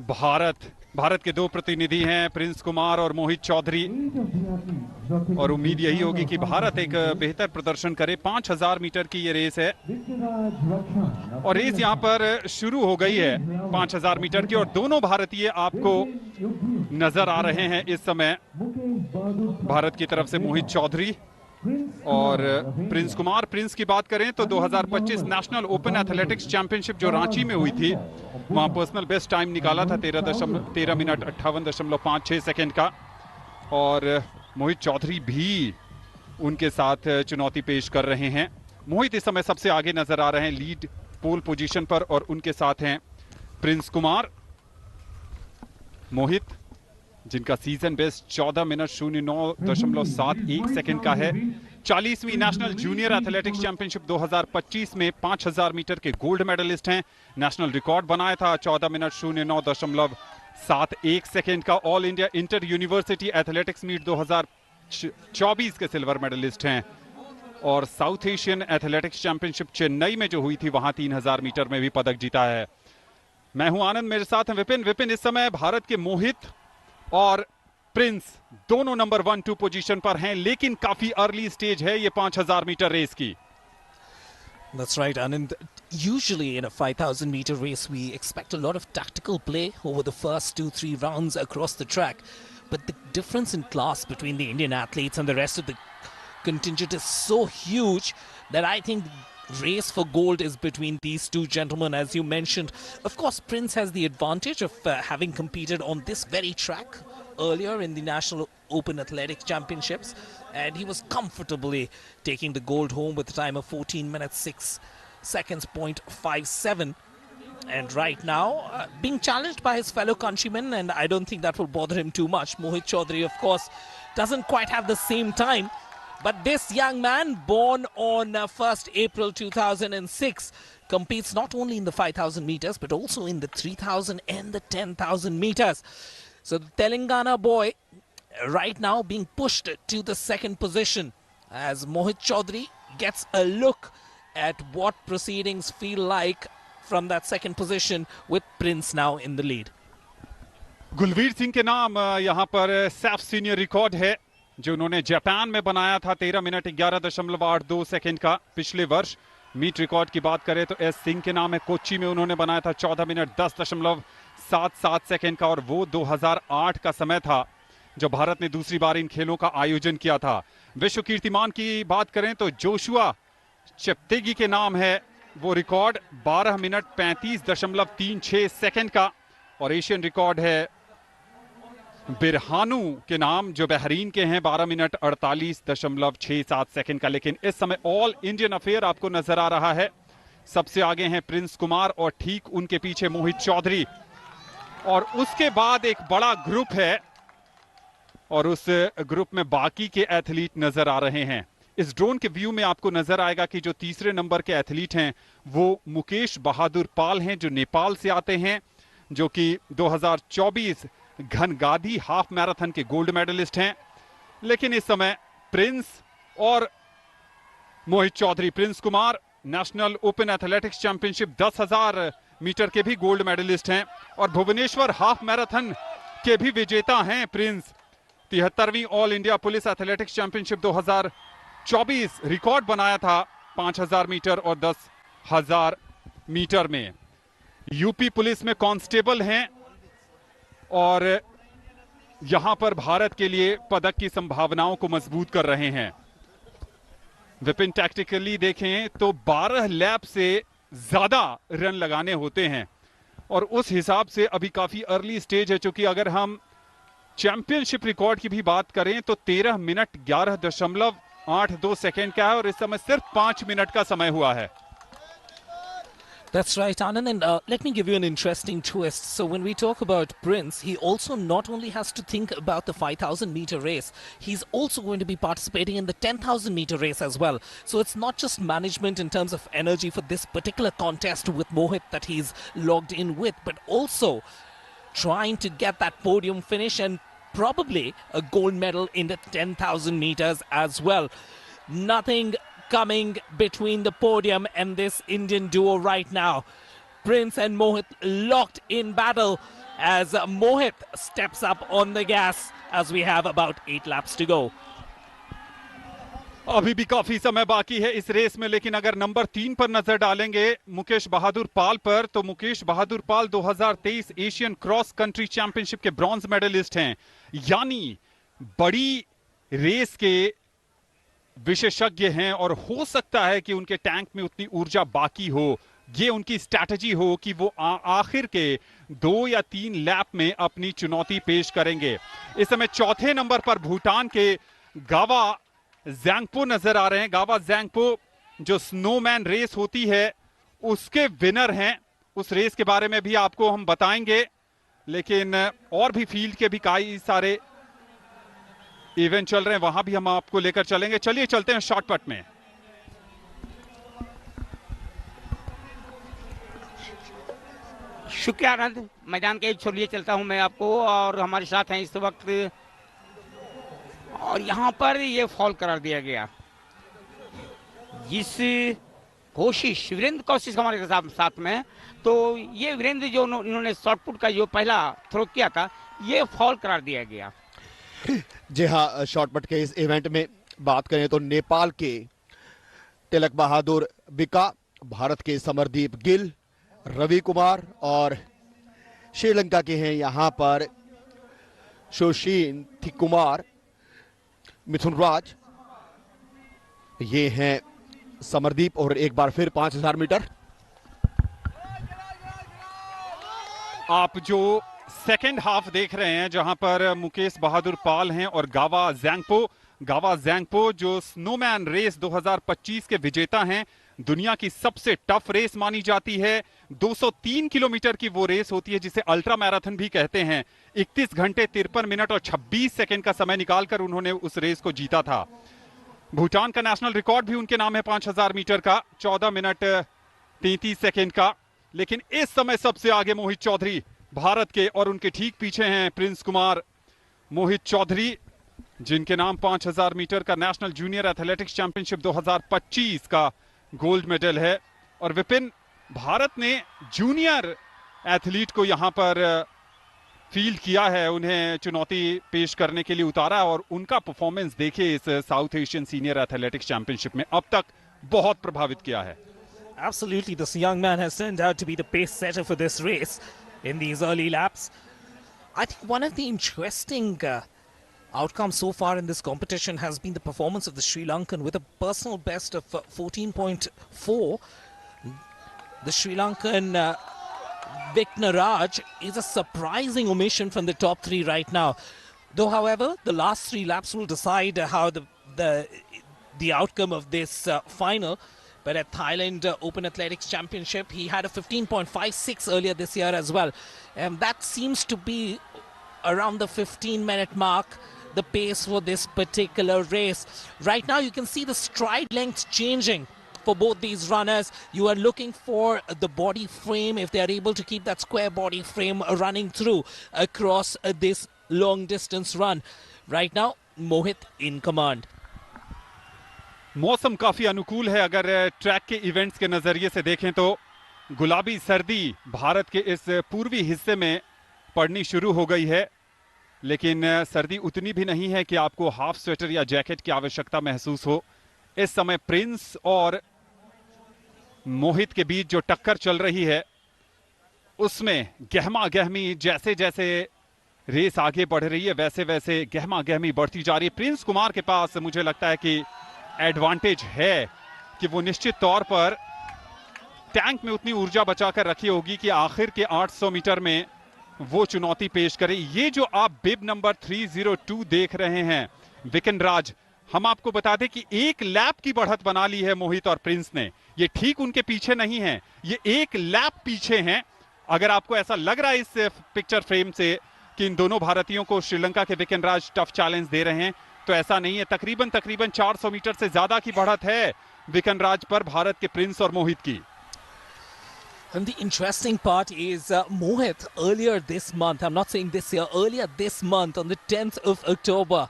भारत के दो प्रतिनिधि हैं, प्रिंस कुमार और मोहित चौधरी, और उम्मीद यही होगी कि भारत एक बेहतर प्रदर्शन करे। 5000 मीटर की ये रेस है और रेस यहां पर शुरू हो गई है 5000 मीटर की, और दोनों भारतीय आपको नजर आ रहे हैं इस समय। भारत की तरफ से मोहित चौधरी और प्रिंस कुमार। प्रिंस की बात करें तो 2025 नेशनल ओपन एथलेटिक्स चैंपियनशिप जो रांची में हुई थी, वहां पर्सनल बेस्ट टाइम निकाला था 13 मिनट 58.56 सेकेंड का। और मोहित चौधरी भी उनके साथ चुनौती पेश कर रहे हैं। मोहित इस समय सबसे आगे नजर आ रहे हैं लीड पोल पोजीशन पर, और उनके साथ हैं प्रिंस कुमार। मोहित जिनका सीजन बेस्ट 14 मिनट 09.71 सेकेंड का है। 40वीं नेशनल जूनियर एथलेटिक्स चैंपियनशिप 2025 में 5000 मीटर के गोल्ड मेडलिस्ट हैं। नेशनल रिकॉर्ड बनाया था 14 मिनट 09.71 सेकेंड का। All India inter university athletics meet 2024 के सिल्वर मेडलिस्ट हैं। और South Asian athletics championship Chennai में जो हुई थी, वहां 3000 मीटर में भी पदक जीता है। मैं हूं आनंद, मेरे साथ हैं विपिन। विपिन, इस समय भारत के मोहित और प्रिंस दोनों नंबर 1-2 पोजीशन पर हैं, लेकिन काफी अर्ली स्टेज है ये 5000 मीटर रेस की। That's right, Anand. Usually in a 5,000 meter race, we expect a lot of tactical play over the first 2-3 rounds across the track. But the difference in class between the Indian athletes and the rest of the contingent is so huge that I think race for gold is between these two gentlemen, as you mentioned. Of course, Prince has the advantage of having competed on this very track earlier in the National Open Athletics Championships, and he was comfortably taking the gold home with a time of 14 minutes 6 seconds 0.57. And right now being challenged by his fellow countrymen, and I don't think that will bother him too much. Mohit Chaudhary, of course, doesn't quite have the same time, but this young man, born on 1st April 2006, competes not only in the 5,000 meters but also in the 3,000 and the 10,000 meters. So the Telangana boy right now being pushed to the second position as Mohit Chaudhary gets a look at what proceedings feel like from that second position, with Prince now in the lead. Gulveer Singh के नाम यहां पर Saif senior record है जो उन्होंने Japan में बनाया था 13 मिनट 11.82 सेकेंड का पिछले वर्ष। मीट रिकॉर्ड की बात करें तो एस सिंह के नाम है, कोच्चि में उन्होंने बनाया था 14 मिनट 10.77 सेकेंड का, और वो 2008 का समय था जब भारत ने दूसरी बार इन खेलों का आयोजन किया था। विश्व कीर्तिमान की बात करें तो जोशुआ चेप्तेगी के नाम है वो रिकॉर्ड 12 मिनट 35.36 सेकेंड का, और एशियन रिकॉर्ड है बिरहानू के नाम जो बहरीन के हैं 12 मिनट 48.67 सेकेंड का। लेकिन इस समय ऑल इंडियन अफेयर आपको नजर आ रहा है। सबसे आगे हैं प्रिंस कुमार और ठीक उनके पीछे मोहित चौधरी, और उसके बाद एक बड़ा ग्रुप है और उस ग्रुप में बाकी के एथलीट नजर आ रहे हैं। इस ड्रोन के व्यू में आपको नजर आएगा कि जो तीसरे नंबर के एथलीट हैं वो मुकेश बहादुर पाल हैं जो नेपाल से आते हैं, जो कि 2024 घनगादी हाफ मैराथन के गोल्ड मेडलिस्ट हैं। लेकिन इस समय प्रिंस और Mohit Chaudhary, Prince Kumar national open athletics championship 10,000 metre के भी गोल्ड मेडलिस्ट हैं, और भुवनेश्वर हाफ मैराथन के भी विजेता हैं प्रिंस। 73वीं all India police athletics championship 2024 record बनाया था 5,000 मीटर और 10,000 मीटर में। यूपी पुलिस में कांस्टेबल हैं और यहां पर भारत के लिए पदक की संभावनाओं को मजबूत कर रहे हैं। विपिन, टैक्टिकली देखें तो 12 लैप से ज्यादा रन लगाने होते हैं, और उस हिसाब से अभी काफी अर्ली स्टेज है, क्योंकि अगर हम चैंपियनशिप रिकॉर्ड की भी बात करें तो 13 मिनट 11.82 सेकेंड का है, और इस समय सिर्फ 5 मिनट का समय हुआ है। That's right, Anand, and let me give you an interesting twist. So when we talk about Prince, he also not only has to think about the 5,000 meter race, he's also going to be participating in the 10,000 meter race as well. So it's not just management in terms of energy for this particular contest with Mohit that he's logged in with, but also trying to get that podium finish and probably a gold medal in the 10,000 meters as well. Nothing coming between the podium and this Indian duo right now. Prince and Mohit locked in battle as Mohit steps up on the gas as we have about 8 laps to go. अभी भी काफी समय बाकी है इस race में, लेकिन अगर नंबर 3 पर नजर डालेंगे मुकेश बहादुर पाल पर, तो मुकेश बहादुर पाल 2023 एशियन क्रॉस कंट्री चैंपियनशिप के ब्रॉन्ज मेडलिस्ट हैं, यानी बड़ी रेस के विशेषज्ञ हैं और हो सकता है कि उनके टैंक में उतनी ऊर्जा बाकी हो, ये उनकी स्ट्रैटेजी हो कि वो आखिर के 2 या 3 लैप में अपनी चुनौती पेश करेंगे। इस समय चौथे नंबर पर भूटान के गावा ज़ैंगपो नजर आ रहे हैं। गावा ज़ैंगपो जो स्नोमैन रेस होती है उसके विनर हैं, उस रेस के बारे में भी आपको हम बताएंगे, लेकिन और भी फील्ड के भी कई सारे इवेंट चल रहे हैं, वहां भी हम आपको लेकर चलेंगे। चलिए चलते हैं शॉर्टकट में। शुक्रिया आनंद, मैदान के छोड़िए चलता हूं मैं आपको, और हमारे साथ हैं इस वक्त, और यहां पर ये फॉल करार दिया गया। इस कोशिश वीरेंद्र कौशिक हमारे साथ में, तो ये वीरेंद्र जो इन्होंने शॉर्टपुट का जो पहला थ्रो किया था ये फॉल करार दिया गया। जी हाँ, शॉर्टपुट के इस इवेंट में बात करें तो नेपाल के तिलक बहादुर बिका, भारत के समरदीप गिल, रवि कुमार और श्रीलंका के हैं यहाँ पर शोशीन थिकुमार, मिथुन राज, ये हैं समरदीप। और एक बार फिर 5000 मीटर आप जो सेकेंड हाफ देख रहे हैं जहां पर मुकेश बहादुर पाल हैं और गावा ज़ैंगपो जो स्नोमैन रेस 2025 के विजेता हैं, दुनिया की सबसे टफ रेस मानी जाती है। 203 किलोमीटर की वो रेस होती है जिसे अल्ट्रा मैराथन भी कहते हैं। 31 घंटे 53 मिनट और 26 सेकंड का समय निकालकर उन्होंने उस रेस को जीता था। भूटान का नेशनल रिकॉर्ड भी उनके नाम है 5000 मीटर का, 14 मिनट 33 सेकंड का। लेकिन इस समय सबसे आगे मोहित चौधरी भारत के, और उनके ठीक पीछे हैं प्रिंस कुमार। मोहित चौधरी जिनके नाम 5000 मीटर का नेशनल जूनियर एथलेटिक्स चैंपियनशिप 2025 का गोल्ड मेडल है, और विपिन, भारत ने जूनियर एथलीट को यहां पर फील्ड किया है, उन्हें चुनौती पेश करने के लिए उतारा, और उनका परफॉर्मेंस देखिए इस south Asian senior athletics championship में अब तक बहुत प्रभावित किया है। Absolutely, this young man has turned out to be the pace setter for this race in these early laps. I think one of the interesting outcomes so far in this competition has been the performance of the Sri Lankan with a personal best of 14.4. The Sri Lankan Viknaraj is a surprising omission from the top 3 right now. Though, however, the last 3 laps will decide how the outcome of this final. But at Thailand Open Athletics Championship, he had a 15.56 earlier this year as well. And that seems to be around the 15-minute mark, the pace for this particular race. Right now, you can see the stride length changing for both these runners. You are looking for the body frame, if they are able to keep that square body frame running through across this long distance run. Right now, Mohit in command. मौसम काफी अनुकूल है। अगर track के events के नजरिए से देखें तो गुलाबी सर्दी भारत के इस पूर्वी हिस्से में पड़नी शुरू हो गई है, लेकिन सर्दी उतनी भी नहीं है कि आपको हाफ स्वेटर या जैकेट की आवश्यकता महसूस हो। इस समय प्रिंस और मोहित के बीच जो टक्कर चल रही है उसमें गहमा गहमी, जैसे जैसे रेस आगे बढ़ रही है वैसे वैसे गहमा गहमी बढ़ती जा रही है। प्रिंस कुमार के पास मुझे लगता है कि एडवांटेज है कि वो निश्चित तौर पर टैंक में उतनी ऊर्जा बचाकर रखी होगी कि आखिर के 800 मीटर में वो चुनौती पेश करे। ये जो आप बिब नंबर 302 देख रहे हैं विकन राज, हम आपको बता दें कि 1 लैप की बढ़त बना ली है मोहित और प्रिंस ने। ये ठीक उनके पीछे नहीं है, ये 1 लैप पीछे हैं। अगर आपको ऐसा लग रहा है इस पिक्चर फ्रेम से कि इन दोनों भारतीयों को श्रीलंका के विकन राज टफ चैलेंज दे रहे हैं, तो ऐसा नहीं है। तकरीबन 400 मीटर से ज्यादा की बढ़त है विकन राज पर भारत के प्रिंस और मोहित की। And the interesting part is Mohit earlier this month, I'm not saying this year, earlier this month on the 10th of October,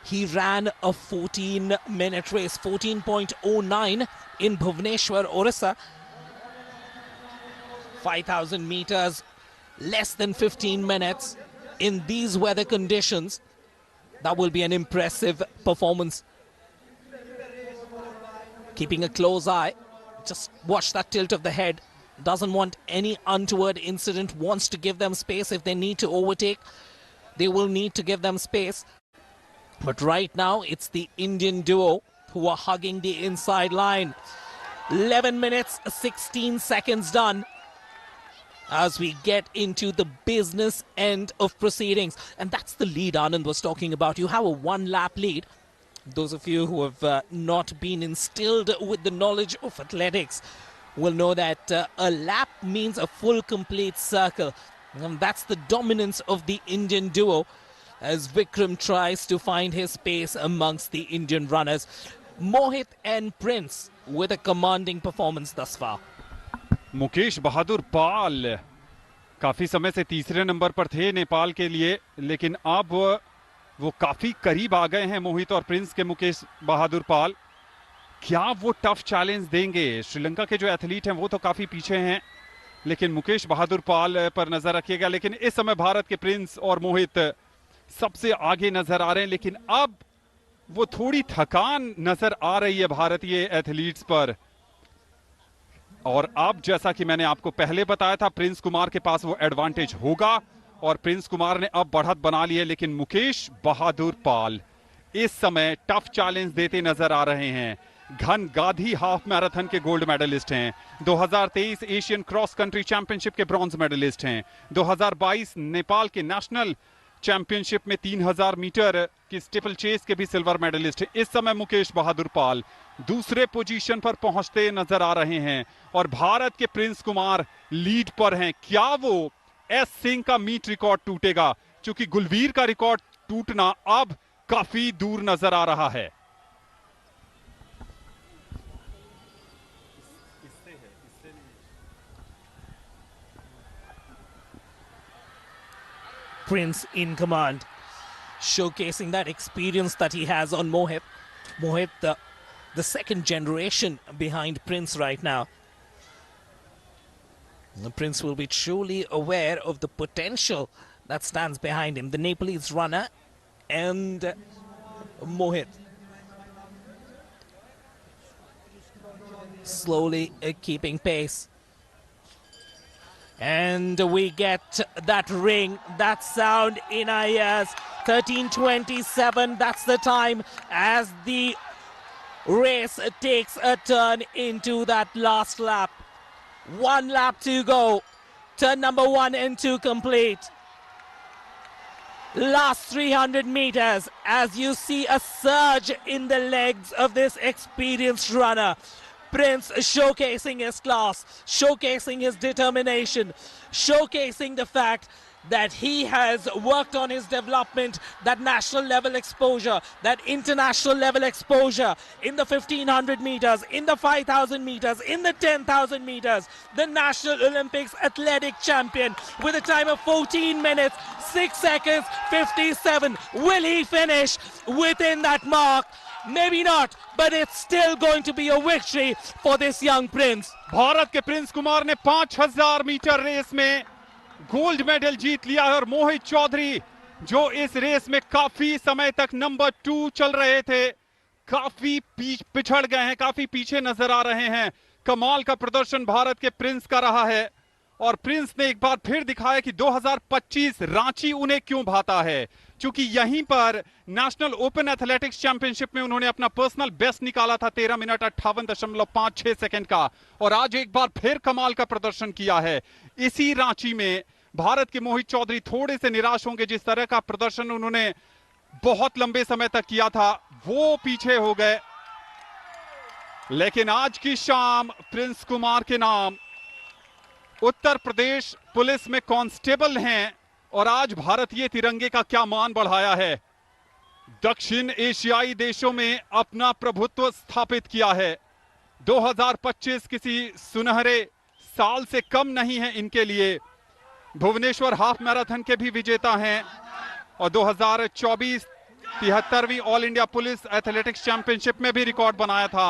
he ran a 14-minute race, 14.09 in Bhubaneswar, Orissa. 5,000 meters less than 15 minutes in these weather conditions. That will be an impressive performance. Keeping a close eye. Just watch that tilt of the head. Doesn't want any untoward incident. Wants to give them space. If they need to overtake, they will need to give them space. But right now, it's the Indian duo who are hugging the inside line. 11 minutes, 16 seconds done as we get into the business end of proceedings. And that's the lead Anand was talking about. You have a one-lap lead. Those of you who have not been instilled with the knowledge of athletics will know that a lap means a full complete circle. And that's the dominance of the Indian duo as Vikram tries to find his space amongst the Indian runners. Mohit and Prince with a commanding performance thus far. Mukesh बहादुर पाल काफी समय से तीसरे number पर थे नेपाल के लिए, लेकिन अब वो काफी करीब आ गए हैं मोहित और प्रिंस के। मुकेश बहादुर पाल क्या वो टफ चैलेंज देंगे? श्रीलंका के जो एथलीट हैं वो तो काफी पीछे हैं, लेकिन मुकेश बहादुर पाल पर नजर रखिएगा। लेकिन इस समय भारत के प्रिंस और मोहित सबसे आगे नजर आ रहे हैं, लेकिन अब वो थोड़ी थकान नजर आ रही है भारतीय एथलीट्स पर। और अब जैसा कि मैंने आपको पहले बताया था, प्रिंस कुमार के पास वो एडवांटेज होगा और प्रिंस कुमार ने अब बढ़त बना ली है। लेकिन मुकेश बहादुर पाल इस समय टफ चैलेंज देते नजर आ रहे हैं। घन गाधी हाफ मैराथन के गोल्ड मेडलिस्ट हैं, 2023 एशियन क्रॉस कंट्री चैंपियनशिप के ब्रॉन्ज मेडलिस्ट हैं, 2022 नेपाल के नेशनल चैंपियनशिप में 3000 मीटर की स्टीपल चेस के भी सिल्वर मेडलिस्ट हैं। इस समय मुकेश बहादुर पाल दूसरे पोजीशन पर पहुंचते नजर आ रहे हैं और भारत के प्रिंस कुमार लीड पर हैं। क्या वो एस सिंह का मीट रिकॉर्ड टूटेगा? क्योंकि गुलवीर का रिकॉर्ड टूटना अब काफी दूर नजर आ रहा है। Prince in command, showcasing that experience that he has on Mohit. Mohit, the second generation behind Prince right now. The Prince will be truly aware of the potential that stands behind him. The Nepalese runner and Mohit. Slowly keeping pace. And we get that ring, that sound in our ears. 13:27, that's the time as the race takes a turn into that last lap. One lap to go. Turn number 1 and 2 complete. Last 300 meters as you see a surge in the legs of this experienced runner. Prince showcasing his class, showcasing his determination, showcasing the fact that he has worked on his development, that national level exposure, that international level exposure in the 1500 meters, in the 5000 meters, in the 10,000 meters. The National Olympics athletic champion with a time of 14 minutes, 6 seconds, 57. Will he finish within that mark? Maybe not, but it's still going to be a victory for this young prince. Bharat के Prince Kumar ने 5000 metre race में gold medal जीत लिया है और मोहित चौधरी जो इस race में काफी समय तक नंबर 2 चल रहे थे, काफी पिछड़ गए हैं, काफी पीछे नजर आ रहे हैं। कमाल का प्रदर्शन भारत के प्रिंस का रहा है और प्रिंस ने एक बार फिर दिखाया कि 2025 रांची उन्हें क्यों भाता है, क्योंकि यहीं पर नेशनल ओपन एथलेटिक्स चैंपियनशिप में उन्होंने अपना पर्सनल बेस्ट निकाला था 13 मिनट 58.56 सेकंड का और आज एक बार फिर कमाल का प्रदर्शन किया है इसी रांची में। भारत के मोहित चौधरी थोड़े से निराश होंगे, जिस तरह का प्रदर्शन उन्होंने बहुत लंबे समय तक किया था वो पीछे हो गए, लेकिन आज की शाम प्रिंस कुमार के नाम। उत्तर प्रदेश पुलिस में कांस्टेबल हैं और आज भारतीय तिरंगे का क्या मान बढ़ाया है, दक्षिण एशियाई देशों में अपना प्रभुत्व स्थापित किया है। 2025 किसी सुनहरे साल से कम नहीं है इनके लिए। भुवनेश्वर हाफ मैराथन के भी विजेता हैं और 2024 73वीं all India police athletics championship में भी रिकॉर्ड बनाया था।